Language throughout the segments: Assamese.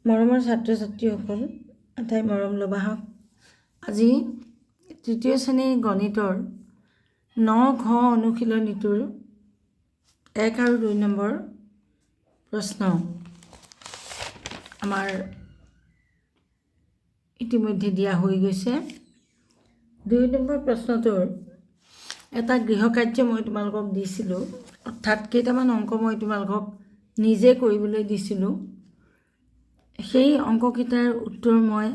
মৰমৰ ছাত্ৰ ছাত্ৰীসকল, আটাই মৰম লবাহক। আজি তৃতীয় শ্ৰেণীৰ গণিতৰ ৯ ঘ অনুশীলনীটোৰ ১ আৰু ২ নম্বৰ প্ৰশ্ন আমাৰ ইতিমধ্যে দিয়া হৈ গৈছে। ২ নম্বৰ প্ৰশ্নটোৰ এটা গৃহকাৰ্য মই তোমালোকক দিছিলোঁ, অৰ্থাৎ কেইটামান অংক মই তোমালোকক নিজে কৰিবলৈ দিছিলোঁ। সেই অংককেইটাৰ উত্তৰ মই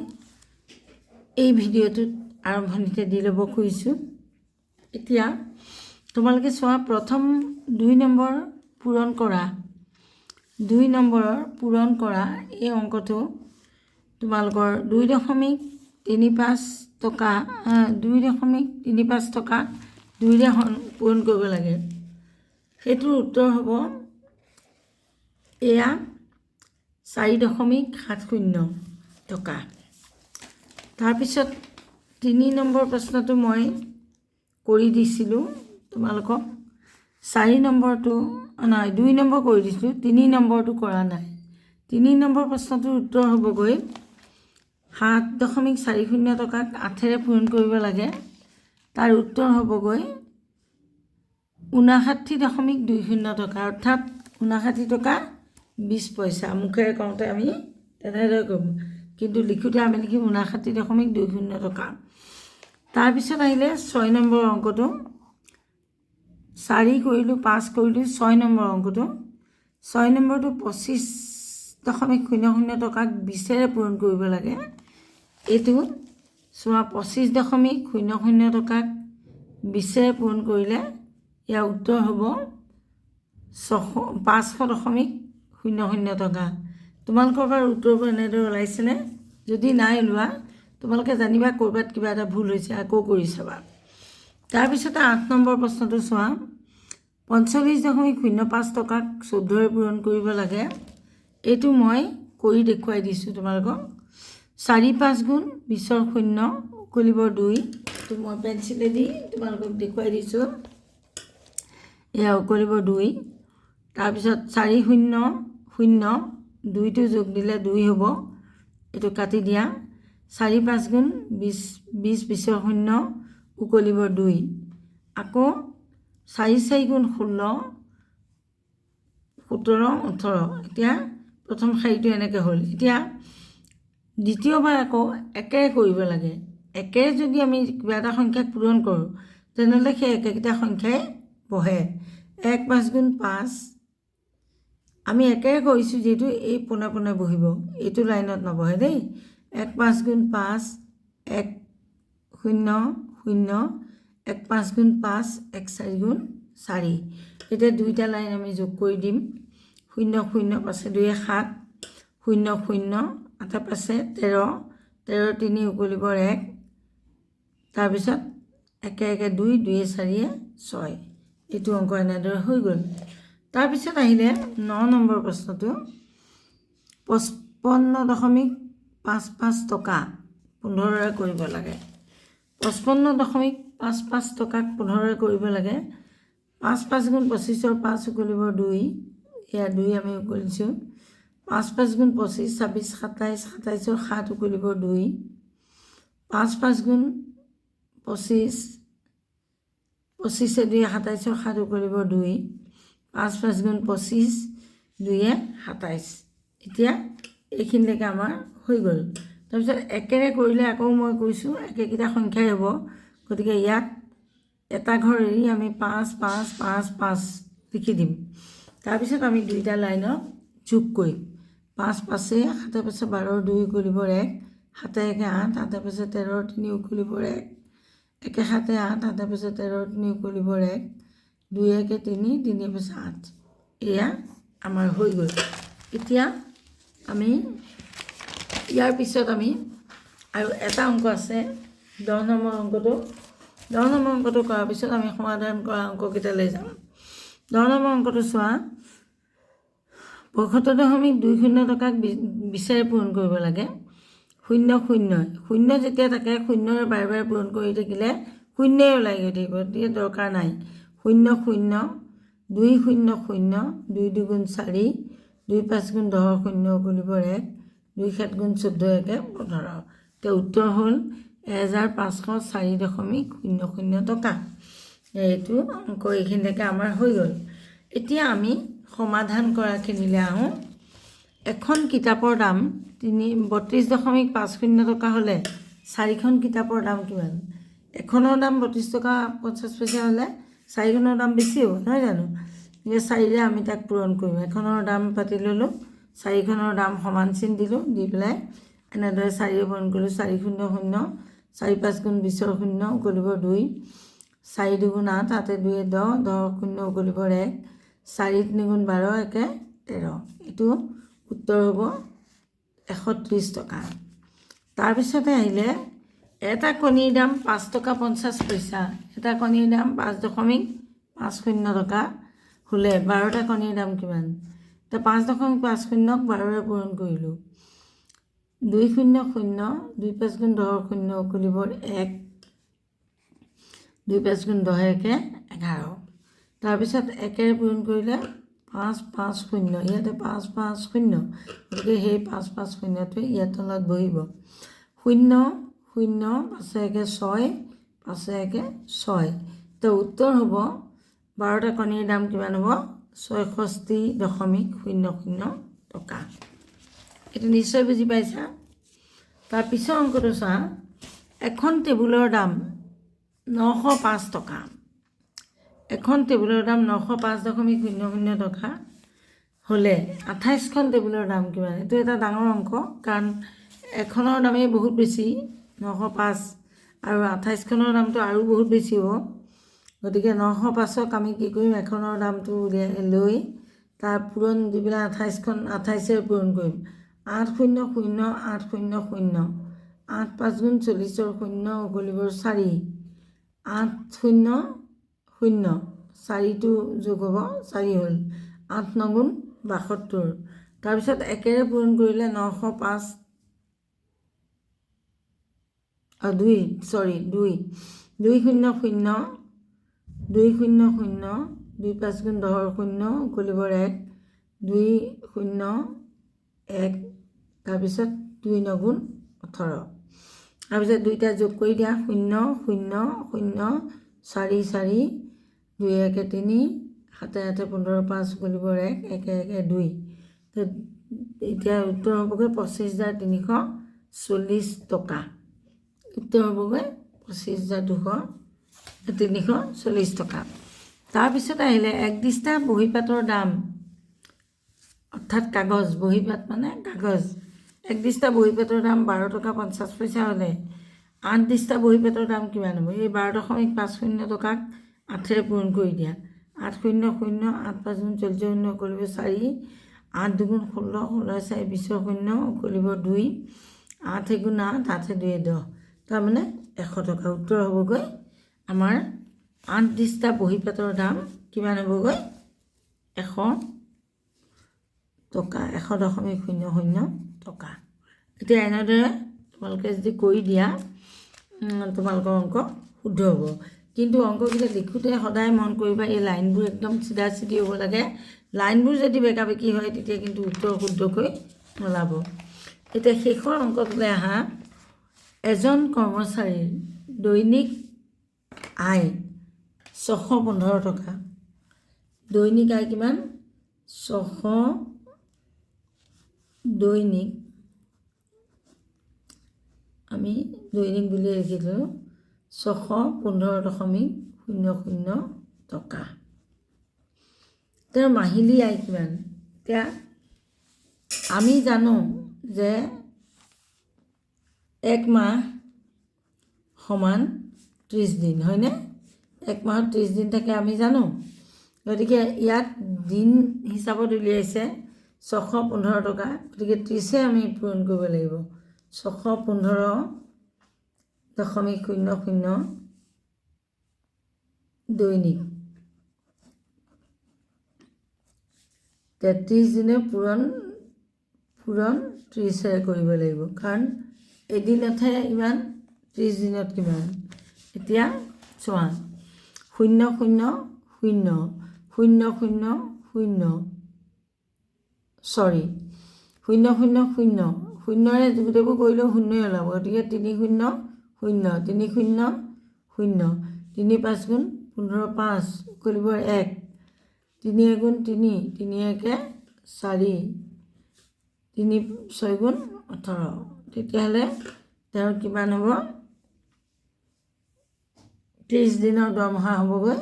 এই ভিডিঅ'টোত আৰম্ভণিতে দি ল'ব খুজিছোঁ। এতিয়া তোমালোকে চোৱা, প্ৰথম ২ নম্বৰ পূৰণ কৰা এই অংকটো তোমালোকৰ 2.35 টকা 2.35 টকা 2ৰে পূৰণ কৰিব লাগে। সেইটোৰ উত্তৰ হ'ব এয়া 4.70 টকা। তাৰপিছত ৩ নম্বৰ প্ৰশ্নটো মই কৰি দিছিলোঁ তোমালোকক। 4 নম্বৰটো নহয়, 2 নম্বৰ কৰি দিছিলোঁ, 3 নম্বৰটো কৰা নাই। 3 নম্বৰ প্ৰশ্নটোৰ উত্তৰ হ'বগৈ 7.40 টকাক 8ৰে পূৰণ কৰিব লাগে। তাৰ উত্তৰ হ'বগৈ 59.20 টকা, অৰ্থাৎ 59 টকা 20 পইচা। মুখেৰে কওঁতে আমি তেনেদৰে ক'ম, কিন্তু লিখোঁতে আমি লিখিম 59.20 টকা। তাৰপিছত আহিলে 6 নম্বৰ অংকটো। 4 কৰিলোঁ, 5 কৰিলোঁ, 6 নম্বৰ অংকটো। 6 নম্বৰটো 25.00 টকাক 20ৰে পূৰণ কৰিব লাগে। এইটো চোৱা, 25.00 টকাক 20ৰে পূৰণ কৰিলে ইয়াৰ উত্তৰ হ'ব 500.00 টকা। তোমালোকৰ বাৰু উত্তৰবোৰ এনেদৰে ওলাইছেনে? যদি নাই ওলোৱা, তোমালোকে জানিবা ক'ৰবাত কিবা এটা ভুল হৈছে, আকৌ কৰি চাবা। তাৰপিছতে 8 নম্বৰ প্ৰশ্নটো চোৱা, 45.05 টকাক 14ৰে পূৰণ কৰিব লাগে। এইটো মই কৰি দেখুৱাই দিছোঁ তোমালোকক। 4 5 গুণ 20ৰ 0 উকলিবৰ 2। এইটো মই পেঞ্চিলেদি তোমালোকক দেখুৱাই দিছোঁ। এয়া উকলিবৰ 2। তাৰপিছত 4 0 0, 2টো যোগ দিলে 2 হ'ব, এইটো কাটি দিয়া। 4 5 গুণ 20 20ৰ 0 উকলিবৰ 2। আকৌ 4 4 গুণ 16 17 18। এতিয়া প্ৰথম শাৰীটো এনেকৈ হ'ল। এতিয়া দ্বিতীয়বাৰ আকৌ একেৰে কৰিব লাগে। একেৰে যদি আমি কিবা এটা সংখ্যাক পূৰণ কৰোঁ, তেনেহ'লে সেই একেকেইটা সংখ্যাই বহে। 1 5 গুণ 5 আমি একেৰে কৰিছোঁ, যিহেতু এই পোনে পোনে বহিব, এইটো লাইনত নবহে দেই। 1 5 গুণ 5 1 0 0, 1 5 গুণ 5 1 4 গুণ 4। এতিয়া দুইটা লাইন আমি যোগ কৰি দিম। 0 0 পাছে 2 7, 0 0 8 পাছে 13, 13 3 উকলিবৰ 1। তাৰপিছত 1 1 2, 2 4 6। এইটো অংক এনেদৰে হৈ গ'ল। তাৰপিছত আহিলে 9 নম্বৰ প্ৰশ্নটো। 55.55 টকা 15ৰে কৰিব লাগে। 55.55 টকাক 15ৰে কৰিব লাগে। 5 5 গুণ 25ৰ 5 উকলিবৰ 2। এয়া 2 আমি উকলিছোঁ। 5 5 গুণ 25 26 27, 27ৰ 7 উকলিবৰ 2। 5 5 গুণ 25 25 2 27ৰ 7 উকলিবৰ 2। 5 5 গুণ 25 2 27। এতিয়া এইখিনিলৈকে আমাৰ হৈ গ'ল। তাৰপিছত একেৰে কৰিলে আকৌ মই কৈছোঁ একেকেইটা সংখ্যাই হ'ব, গতিকে ইয়াত এটা ঘৰ এৰি আমি 5 5 5 5 লিখি দিম। তাৰপিছত আমি দুইটা লাইনত যোগ কৰিম। 5 5 7 5 12, 2 উকলিবৰ 1, 7 1 8, 8 5 13 3 উকলিবৰ 1, 1 7 8, 8 5 13 3 উকলিবৰ 1, 2 1 3, 3 5 8। এয়া আমাৰ হৈ গ'ল। এতিয়া আমি ইয়াৰ পিছত আমি আৰু এটা অংক আছে, 10 নম্বৰ অংকটো। 10 নম্বৰ অংকটো কৰাৰ পিছত আমি সমাধান কৰা অংককেইটালৈ যাম। 10 নম্বৰ অংকটো চোৱা, 75.20 টকাক 20ৰে পূৰণ কৰিব লাগে। 0 0 0 যেতিয়া থাকে, 0ৰে বাৰে বাৰে পূৰণ কৰি থাকিলে 0ই ওলাই গৈ থাকিব, গতিকে দৰকাৰ নাই। 0 0 2 0 0, 2 2 গুণ 4, 2 5 গুণ 10ৰ 0 উকলিবৰ 1, 2 7 গুণ 14 একে 15 তো উত্তৰ হ'ল 1504.00 টকা এইটো অংক এইখিনিলৈকে আমাৰ হৈ গ'ল এতিয়া আমি সমাধান কৰাখিনিলৈ আহোঁ এখন কিতাপৰ দাম 32.50 টকা হ'লে 4খন কিতাপৰ দাম কিমান এখনৰ দাম 32 টকা 50 পইচা হ'লে 4খনৰ দাম বেছি হ'ব নহয় জানো এই 4ৰে আমি তাক পূৰণ কৰিম এখনৰ দাম পাতি ল'লোঁ 4খনৰ দাম সমান চিন দিলোঁ দি পেলাই এনেদৰে 4ৰে পূৰণ কৰিলোঁ 4 0 0 4 5 গুণ 20 0 উকলিব 2 4 2 8 8 2 10 10 0 উকলিব 1 4 3 গুণ 12 একে 13 এইটো উত্তৰ হ'ব 130 টকা তাৰপিছতে আহিলে এটা কণীৰ দাম 5 টকা 50 পইচা এটা কণীৰ দাম 5.50 টকা হ'লে 12টা কণীৰ দাম কিমান তো 5.50ক 12ৰে পূৰণ কৰিলোঁ 2 0 0 2 5 গুণ 10 0 উকলিব 1 2 5 গুণ 10 একে 11 তাৰপিছত 1ৰে পূৰণ কৰিলে 5 5 0 ইয়াতে 5 5 0 গতিকে সেই 5 5 0টোৱে ইয়াৰ তলত বহিব 0 0 5 1 6 5 1 6 তো উত্তৰ হ'ব 12টা কণীৰ দাম কিমান হ'ব 66.00 টকা এইটো নিশ্চয় বুজি পাইছা তাৰ পিছৰ অংকটো চোৱা এখন টেবুলৰ দাম 905 টকা এখন টেবুলৰ দাম 905.00 টকা হ'লে 28খন টেবুলৰ দাম কিমান এইটো এটা ডাঙৰ অংক কাৰণ এখনৰ দামেই বহুত বেছি 905 আৰু 28খনৰ দামটো আৰু বহুত বেছি হ'ব গতিকে 905ক আমি কি কৰিম এখনৰ দামটো উলিয়াই লৈ তাৰ পূৰণ দি পেলাই 28ৰে পূৰণ কৰিম 8 0 0 8 0 0 8 5 গুণ 40 0 উকলিব 4 8 0 0 4টো যোগ হ'ব 4 হ'ল 8 9 গুণ 72 তাৰপিছত 1ৰে পূৰণ কৰিলে 905 2 2 2 0 0 2 0 0 2 5 গুণ 10 0 উকলিব 1 2 0 1 তাৰপিছত 2 9 গুণ 18 তাৰপিছত দুইটা যোগ কৰি দিয়া 0 0 0 4 4 2 1 3 7 8 15 5 উকলিব 1 1 1 2 তো এতিয়া উত্তৰ হ'বগৈ 25,340 টকা উত্তৰ হ'বগৈ 25,340 টকা তাৰপিছত আহিলে এক দিস্তা বহীপাতৰ দাম অৰ্থাৎ কাগজ বহীপাত মানে কাগজ এক দিস্তা বহীপাতৰ দাম 12 টকা 50 পইচা হ'লে 8 দিস্তা বহীপাতৰ দাম কিমান হ'ব এই 12.50 টকাক 8ৰে পূৰণ কৰি দিয়া 8 0 0 8 5 গুণ 40 0 উকলিব 4 8 2 গুণ 16 16 4 20 0 উকলিব 2 8 গুণ 8 8 2 10 তাৰমানে 100 টকা উত্তৰ হ'বগৈ আমাৰ 8 দিস্তা বহীপাতৰ দাম কিমান হ'বগৈ 100 টকা 100.00 টকা এতিয়া এনেদৰে তোমালোকে যদি কৰি দিয়া তোমালোকৰ অংক শুদ্ধ হ'ব কিন্তু অংককেইটা লিখোঁতে সদায় মন কৰিবা এই লাইনবোৰ একদম চিধা চিধি হ'ব লাগে লাইনবোৰ যদি বেকা বেকি হয় তেতিয়া কিন্তু উত্তৰ শুদ্ধকৈ নোলাব এতিয়া শেষৰ অংকটোলৈ আহা এজন কৰ্মচাৰীৰ দৈনিক আয় 615 টকা দৈনিক আয় কিমান 600 দৈনিক আমি দৈনিক বুলি লিখিলোঁ 615.00 টকা তেওঁৰ মাহিলী আয় কিমান এতিয়া আমি জানো যে এক মাহ সমান 30 দিন হয়নে এক মাহত 30 দিন থাকে আমি জানো গতিকে ইয়াত দিন হিচাপত উলিয়াইছে 615 টকা গতিকে 30ে আমি পূৰণ কৰিব লাগিব 615.00 দৈনিক 33 দিনে পূৰণ 30ৰে কৰিব লাগিব কাৰণ এদিনতহে ইমান 30 দিনত কিমান এতিয়া চোৱা 0 0 0 0 0 0 সৰি 0 0 0 শূন্যৰে গোটেইবোৰ কৰিলেও শূন্যই ওলাব, গতিকে 3 0 0 3 0 0 3 5 গুণ 15 5 উকলিবৰ 1 3 গুণ 3 3 1 4 3 6 গুণ 18 তেতিয়াহ'লে তেওঁৰ কিমান হ'ব 30 দিনৰ দৰমহা হ'বগৈ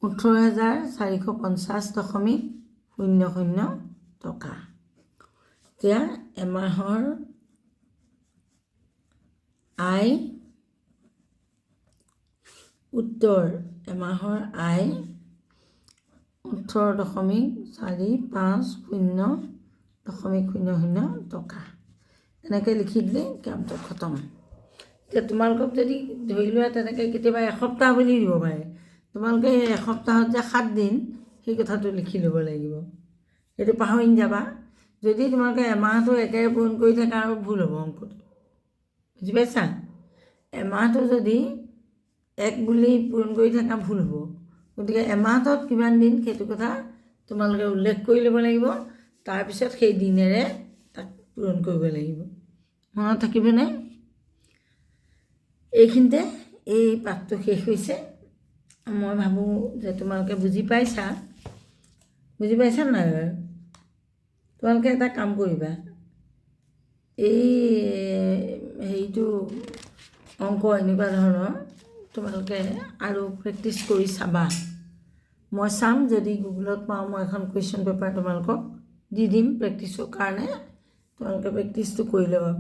18,450.00 টকা। এতিয়া এমাহৰ আয় উত্তৰ এমাহৰ আয় 18.450.00 টকা। তেনেকৈ লিখি দিলে কামটো খতম। এতিয়া তোমালোকক যদি ধৰি লোৱা তেনেকৈ কেতিয়াবা এসপ্তাহ বুলি দিব পাৰে, তোমালোকে এসপ্তাহত যে 7 দিন সেই কথাটো লিখি ল'ব লাগিব, সেইটো পাহৰি নাযাবা। যদি তোমালোকে এমাহটো একেৰে পূৰণ কৰি থাকা আৰু ভুল হ'ব অংকটো, বুজি পাইছা? এমাহটো যদি 1 বুলি পূৰণ কৰি থাকা ভুল হ'ব, গতিকে এমাহটোত কিমান দিন সেইটো কথা তোমালোকে উল্লেখ কৰি ল'ব লাগিব, তাৰপিছত সেই দিনেৰে তাক পূৰণ কৰিব লাগিব। মনত থাকিবনে? এইখিনিতে এই পাঠটো শেষ হৈছে। মই ভাবোঁ যে তোমালোকে বুজি পাইছা নাই বাৰু? তোমালোকে এটা কাম কৰিবা, এই হেৰিটো অংক এনেকুৱা ধৰণৰ তোমালোকে আৰু প্ৰেক্টিছ কৰি চাবা। মই চাম, যদি গুগলত পাওঁ মই এখন কুৱেশ্যন পেপাৰ তোমালোকক দি দিম প্ৰেক্টিছৰ কাৰণে, তোমালোকে প্ৰেক্টিছটো কৰি ল'বা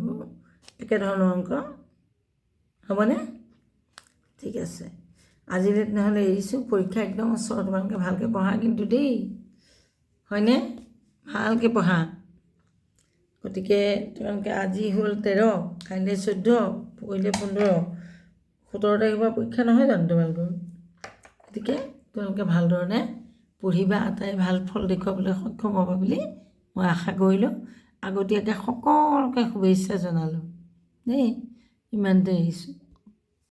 একেধৰণৰ অংক, হ'বনে? ঠিক আছে, আজিলৈ তেনেহ'লে এৰিছোঁ। পৰীক্ষা একদম ওচৰত, তোমালোকে ভালকৈ পঢ়া কিন্তু দেই, হয়নে? ভালকৈ পঢ়া। গতিকে তোমালোকে আজি হ'ল 13, কাইলৈ 14, পৰহিলৈ 15, 17 তাৰিখৰ পৰা পৰীক্ষা নহয় জানো তোমালোকৰ? গতিকে তোমালোকে ভাল ধৰণে পঢ়িবা, আটাই ভাল ফল দেখুৱাবলৈ সক্ষম হ'ব বুলি মই আশা কৰিলোঁ। আগতীয়াকৈ সকলোকে শুভেচ্ছা জনালোঁ দেই। ইমানতে এৰিছোঁ।